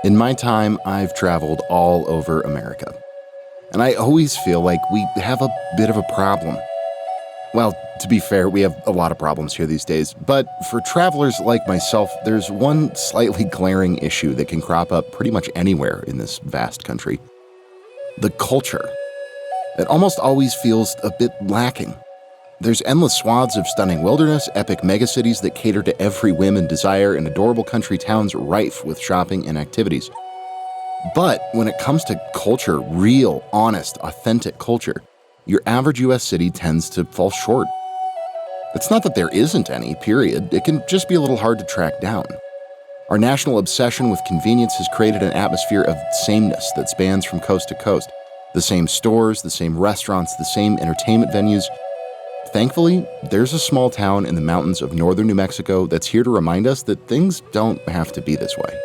In my time, I've traveled all over America, and I always feel like we have a bit of a problem. Well, to be fair, we have a lot of problems here these days, but for travelers like myself, there's one slightly glaring issue that can crop up pretty much anywhere in this vast country. The culture. It almost always feels a bit lacking. There's endless swaths of stunning wilderness, epic megacities that cater to every whim and desire, and adorable country towns rife with shopping and activities. But when it comes to culture, real, honest, authentic culture, your average U.S. city tends to fall short. It's not that there isn't any, period. It can just be a little hard to track down. Our national obsession with convenience has created an atmosphere of sameness that spans from coast to coast. The same stores, the same restaurants, the same entertainment venues. Thankfully, there's a small town in the mountains of northern New Mexico that's here to remind us that things don't have to be this way.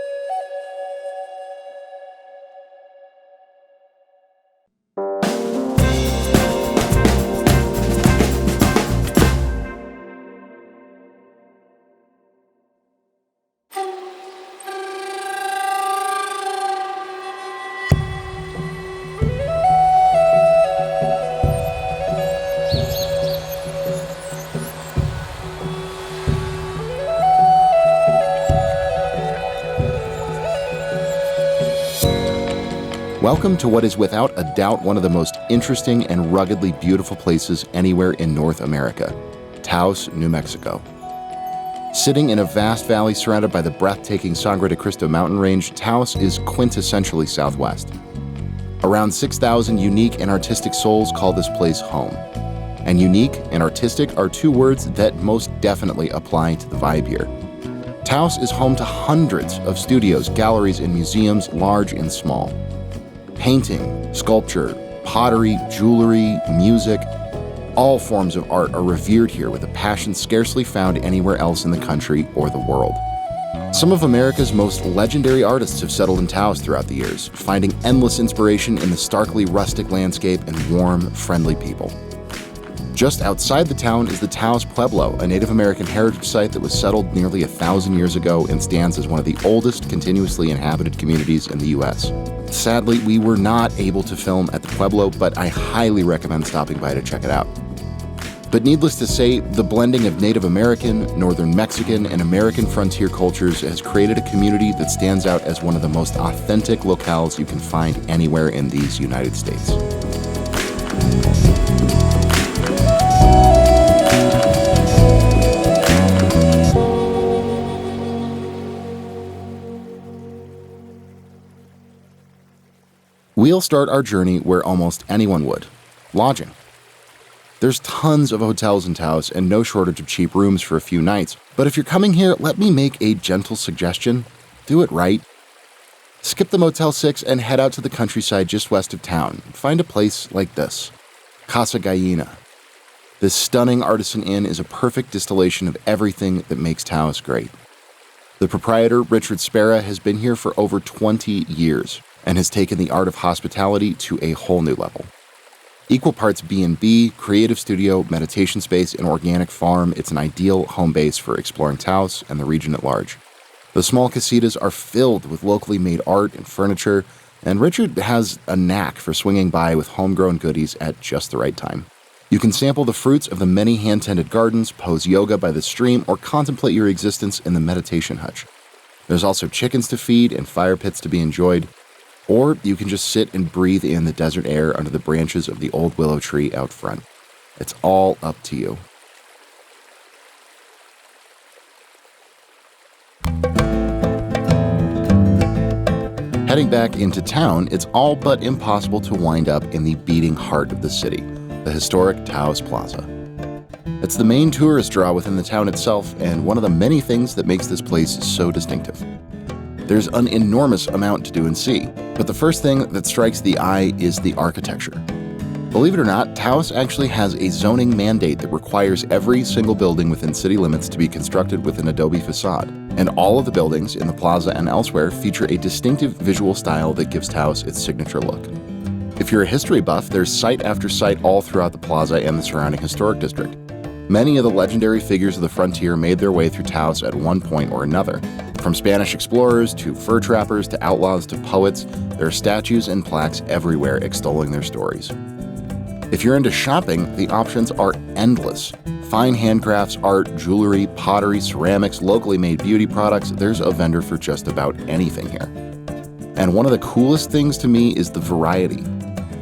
Welcome to what is without a doubt one of the most interesting and ruggedly beautiful places anywhere in North America, Taos, New Mexico. Sitting in a vast valley surrounded by the breathtaking Sangre de Cristo mountain range, Taos is quintessentially Southwest. Around 6,000 unique and artistic souls call this place home. And unique and artistic are two words that most definitely apply to the vibe here. Taos is home to hundreds of studios, galleries, and museums, large and small. Painting, sculpture, pottery, jewelry, music, all forms of art are revered here with a passion scarcely found anywhere else in the country or the world. Some of America's most legendary artists have settled in Taos throughout the years, finding endless inspiration in the starkly rustic landscape and warm, friendly people. Just outside the town is the Taos Pueblo, a Native American heritage site that was settled nearly 1,000 years ago and stands as one of the oldest continuously inhabited communities in the U.S. Sadly, we were not able to film at the Pueblo, but I highly recommend stopping by to check it out. But needless to say, the blending of Native American, Northern Mexican, and American frontier cultures has created a community that stands out as one of the most authentic locales you can find anywhere in these United States. We'll start our journey where almost anyone would, lodging. There's tons of hotels in Taos and no shortage of cheap rooms for a few nights, but if you're coming here, let me make a gentle suggestion. Do it right. Skip the Motel 6 and head out to the countryside just west of town. Find a place like this, Casa Gallina. This stunning artisan inn is a perfect distillation of everything that makes Taos great. The proprietor, Richard Spera, has been here for over 20 years. And has taken the art of hospitality to a whole new level. Equal parts B&B, creative studio, meditation space, and organic farm, it's an ideal home base for exploring Taos and the region at large. The small casitas are filled with locally made art and furniture, and Richard has a knack for swinging by with homegrown goodies at just the right time. You can sample the fruits of the many hand-tended gardens, pose yoga by the stream, or contemplate your existence in the meditation hutch. There's also chickens to feed and fire pits to be enjoyed. Or you can just sit and breathe in the desert air under the branches of the old willow tree out front. It's all up to you. Heading back into town, it's all but impossible to wind up in the beating heart of the city, the historic Taos Plaza. It's the main tourist draw within the town itself, and one of the many things that makes this place so distinctive. There's an enormous amount to do and see, but the first thing that strikes the eye is the architecture. Believe it or not, Taos actually has a zoning mandate that requires every single building within city limits to be constructed with an adobe facade, and all of the buildings in the plaza and elsewhere feature a distinctive visual style that gives Taos its signature look. If you're a history buff, there's site after site all throughout the plaza and the surrounding historic district. Many of the legendary figures of the frontier made their way through Taos at one point or another. From Spanish explorers to fur trappers to outlaws to poets, there are statues and plaques everywhere extolling their stories. If you're into shopping, the options are endless. Fine handcrafts, art, jewelry, pottery, ceramics, locally made beauty products, there's a vendor for just about anything here. And one of the coolest things to me is the variety.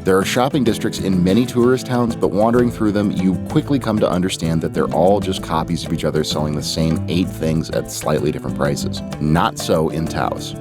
There are shopping districts in many tourist towns, but wandering through them, you quickly come to understand that they're all just copies of each other selling the same 8 things at slightly different prices. Not so in Taos.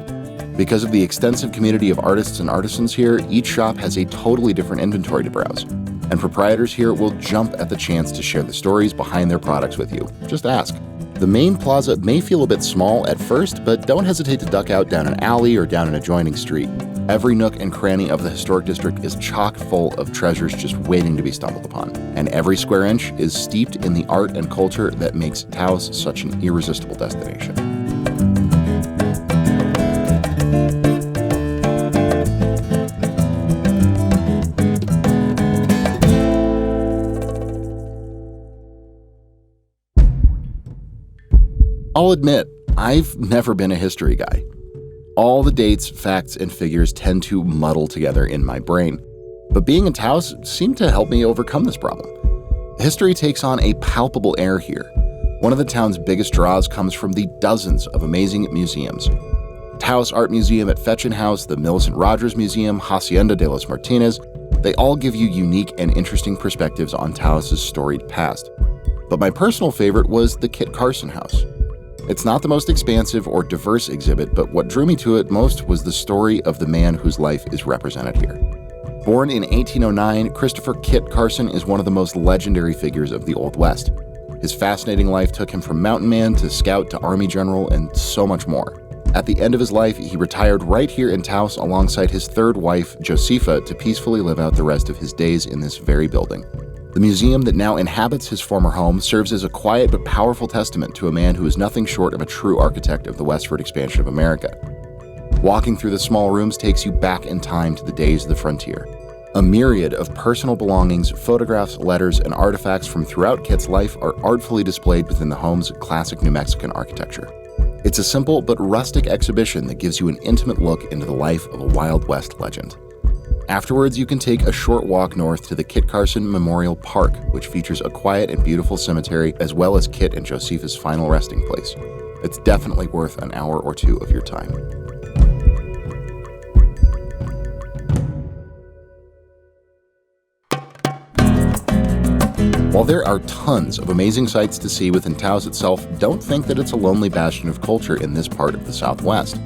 Because of the extensive community of artists and artisans here, each shop has a totally different inventory to browse. And proprietors here will jump at the chance to share the stories behind their products with you. Just ask. The main plaza may feel a bit small at first, but don't hesitate to duck out down an alley or down an adjoining street. Every nook and cranny of the historic district is chock full of treasures just waiting to be stumbled upon. And every square inch is steeped in the art and culture that makes Taos such an irresistible destination. I'll admit, I've never been a history guy. All the dates, facts, and figures tend to muddle together in my brain. But being in Taos seemed to help me overcome this problem. History takes on a palpable air here. One of the town's biggest draws comes from the dozens of amazing museums. Taos Art Museum at Fetchin House, the Millicent Rogers Museum, Hacienda de los Martinez, they all give you unique and interesting perspectives on Taos' storied past. But my personal favorite was the Carson House. It's not the most expansive or diverse exhibit, but what drew me to it most was the story of the man whose life is represented here. Born in 1809, Christopher Kit Carson is one of the most legendary figures of the Old West. His fascinating life took him from mountain man to scout to army general and so much more. At the end of his life, he retired right here in Taos alongside his third wife, Josefa, to peacefully live out the rest of his days in this very building. The museum that now inhabits his former home serves as a quiet but powerful testament to a man who is nothing short of a true architect of the westward expansion of America. Walking through the small rooms takes you back in time to the days of the frontier. A myriad of personal belongings, photographs, letters, and artifacts from throughout Kit's life are artfully displayed within the home's classic New Mexican architecture. It's a simple but rustic exhibition that gives you an intimate look into the life of a Wild West legend. Afterwards, you can take a short walk north to the Kit Carson Memorial Park, which features a quiet and beautiful cemetery as well as Kit and Josefa's final resting place. It's definitely worth an hour or two of your time. While there are tons of amazing sights to see within Taos itself, don't think that it's a lonely bastion of culture in this part of the Southwest.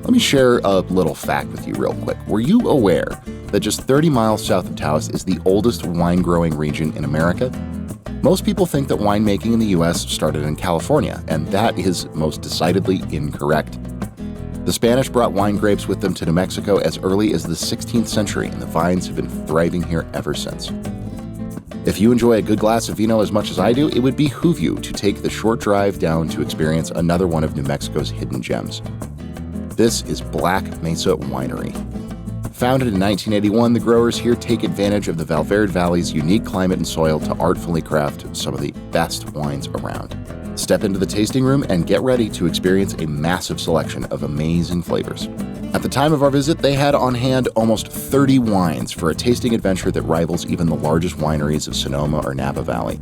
Let me share a little fact with you real quick. Were you aware that just 30 miles south of Taos is the oldest wine-growing region in America? Most people think that winemaking in the U.S. started in California, and that is most decidedly incorrect. The Spanish brought wine grapes with them to New Mexico as early as the 16th century, and the vines have been thriving here ever since. If you enjoy a good glass of vino as much as I do, it would behoove you to take the short drive down to experience another one of New Mexico's hidden gems. This is Black Mesa Winery. Founded in 1981, the growers here take advantage of the Valverde Valley's unique climate and soil to artfully craft some of the best wines around. Step into the tasting room and get ready to experience a massive selection of amazing flavors. At the time of our visit, they had on hand almost 30 wines for a tasting adventure that rivals even the largest wineries of Sonoma or Napa Valley.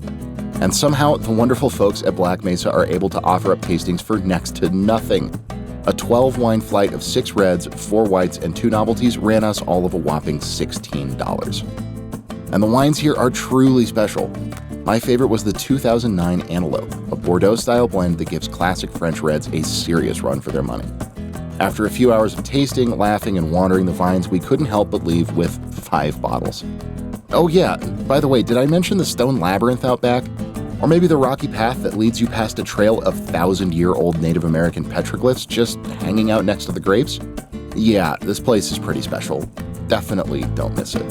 And somehow, the wonderful folks at Black Mesa are able to offer up tastings for next to nothing. A 12-wine flight of 6 reds, 4 whites, and 2 novelties ran us all of a whopping $16. And the wines here are truly special. My favorite was the 2009 Antelope, a Bordeaux-style blend that gives classic French reds a serious run for their money. After a few hours of tasting, laughing, and wandering the vines, we couldn't help but leave with 5 bottles. Oh yeah, by the way, did I mention the stone labyrinth out back? Or maybe the rocky path that leads you past a trail of 1,000-year-old Native American petroglyphs just hanging out next to the grapes? Yeah, this place is pretty special. Definitely don't miss it.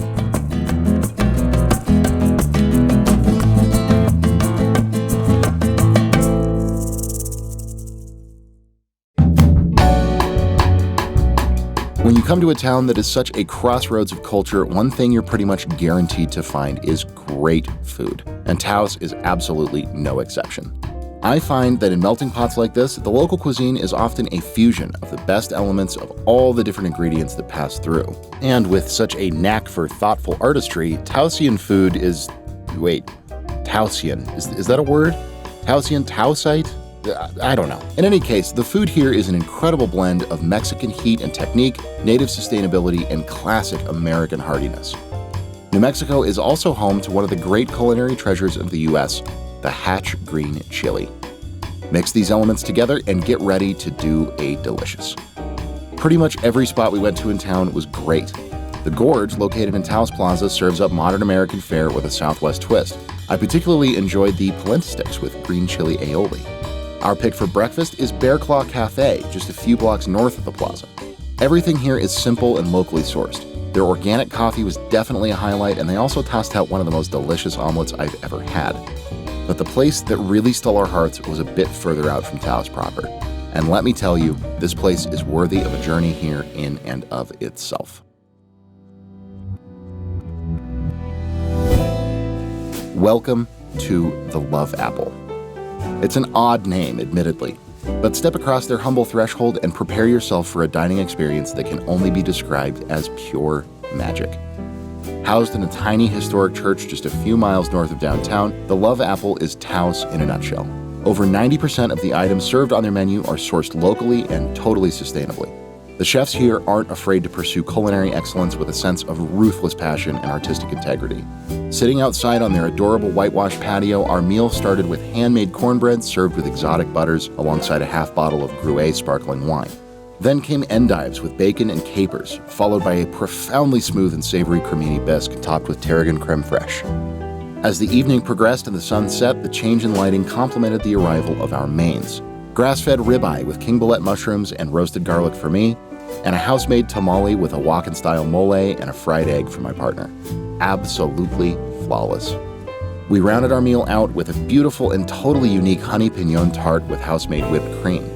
When you come come to a town that is such a crossroads of culture, one thing you're pretty much guaranteed to find is great food. And Taos is absolutely no exception. I find that in melting pots like this, the local cuisine is often a fusion of the best elements of all the different ingredients that pass through. And with such a knack for thoughtful artistry, Taosian food is... Wait, Taosian. Is that a word? Taosian? Taosite? I don't know. In any case, the food here is an incredible blend of Mexican heat and technique, native sustainability, and classic American hardiness. New Mexico is also home to one of the great culinary treasures of the U.S., the Hatch green chili. Mix these elements together and get ready to do a delicious. Pretty much every spot we went to in town was great. The Gorge, located in Taos Plaza, serves up modern American fare with a Southwest twist. I particularly enjoyed the polenta sticks with green chili aioli. Our pick for breakfast is Bear Claw Cafe, just a few blocks north of the plaza. Everything here is simple and locally sourced. Their organic coffee was definitely a highlight, and they also tossed out one of the most delicious omelets I've ever had. But the place that really stole our hearts was a bit further out from Taos proper. And let me tell you, this place is worthy of a journey here in and of itself. Welcome to the Love Apple. It's an odd name, admittedly, but step across their humble threshold and prepare yourself for a dining experience that can only be described as pure magic. Housed in a tiny historic church just a few miles north of downtown, the Love Apple is Taos in a nutshell. Over 90% of the items served on their menu are sourced locally and totally sustainably. The chefs here aren't afraid to pursue culinary excellence with a sense of ruthless passion and artistic integrity. Sitting outside on their adorable whitewashed patio, our meal started with handmade cornbread served with exotic butters alongside a half bottle of Gruet sparkling wine. Then came endives with bacon and capers, followed by a profoundly smooth and savory cremini bisque topped with tarragon creme fraiche. As the evening progressed and the sun set, the change in lighting complemented the arrival of our mains. Grass-fed ribeye with king bullet mushrooms and roasted garlic for me, and a house-made tamale with a Walken-style mole and a fried egg for my partner. Absolutely flawless. We rounded our meal out with a beautiful and totally unique honey pignon tart with house-made whipped cream.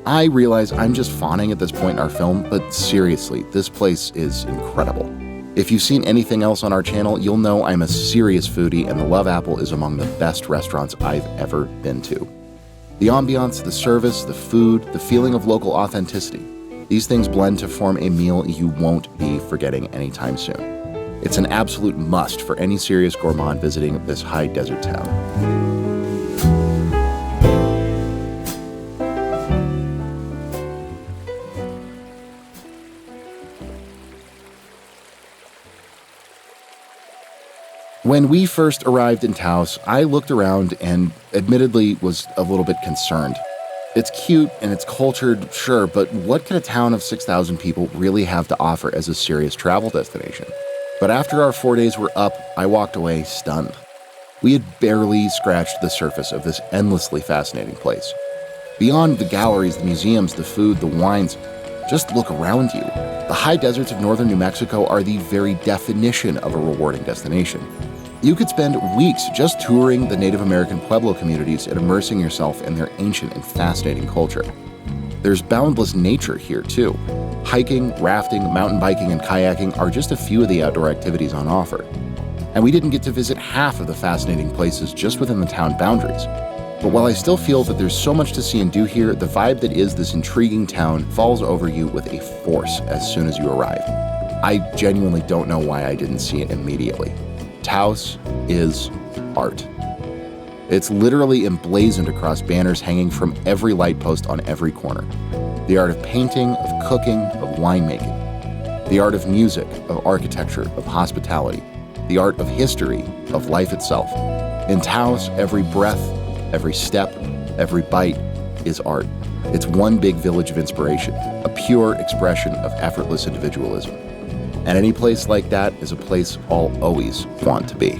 I realize I'm just fawning at this point in our film, but seriously, this place is incredible. If you've seen anything else on our channel, you'll know I'm a serious foodie, and the Love Apple is among the best restaurants I've ever been to. The ambiance, the service, the food, the feeling of local authenticity. These things blend to form a meal you won't be forgetting anytime soon. It's an absolute must for any serious gourmand visiting this high desert town. When we first arrived in Taos, I looked around and admittedly was a little bit concerned. It's cute and it's cultured, sure, but what can a town of 6,000 people really have to offer as a serious travel destination? But after our 4 days were up, I walked away stunned. We had barely scratched the surface of this endlessly fascinating place. Beyond the galleries, the museums, the food, the wines, just look around you. The high deserts of northern New Mexico are the very definition of a rewarding destination. You could spend weeks just touring the Native American Pueblo communities and immersing yourself in their ancient and fascinating culture. There's boundless nature here, too. Hiking, rafting, mountain biking, and kayaking are just a few of the outdoor activities on offer. And we didn't get to visit half of the fascinating places just within the town boundaries. But while I still feel that there's so much to see and do here, the vibe that is this intriguing town falls over you with a force as soon as you arrive. I genuinely don't know why I didn't see it immediately. Taos is art. It's literally emblazoned across banners hanging from every light post on every corner. The art of painting, of cooking, of winemaking. The art of music, of architecture, of hospitality. The art of history, of life itself. In Taos, every breath, every step, every bite is art. It's one big village of inspiration, a pure expression of effortless individualism. And any place like that is a place I'll always want to be.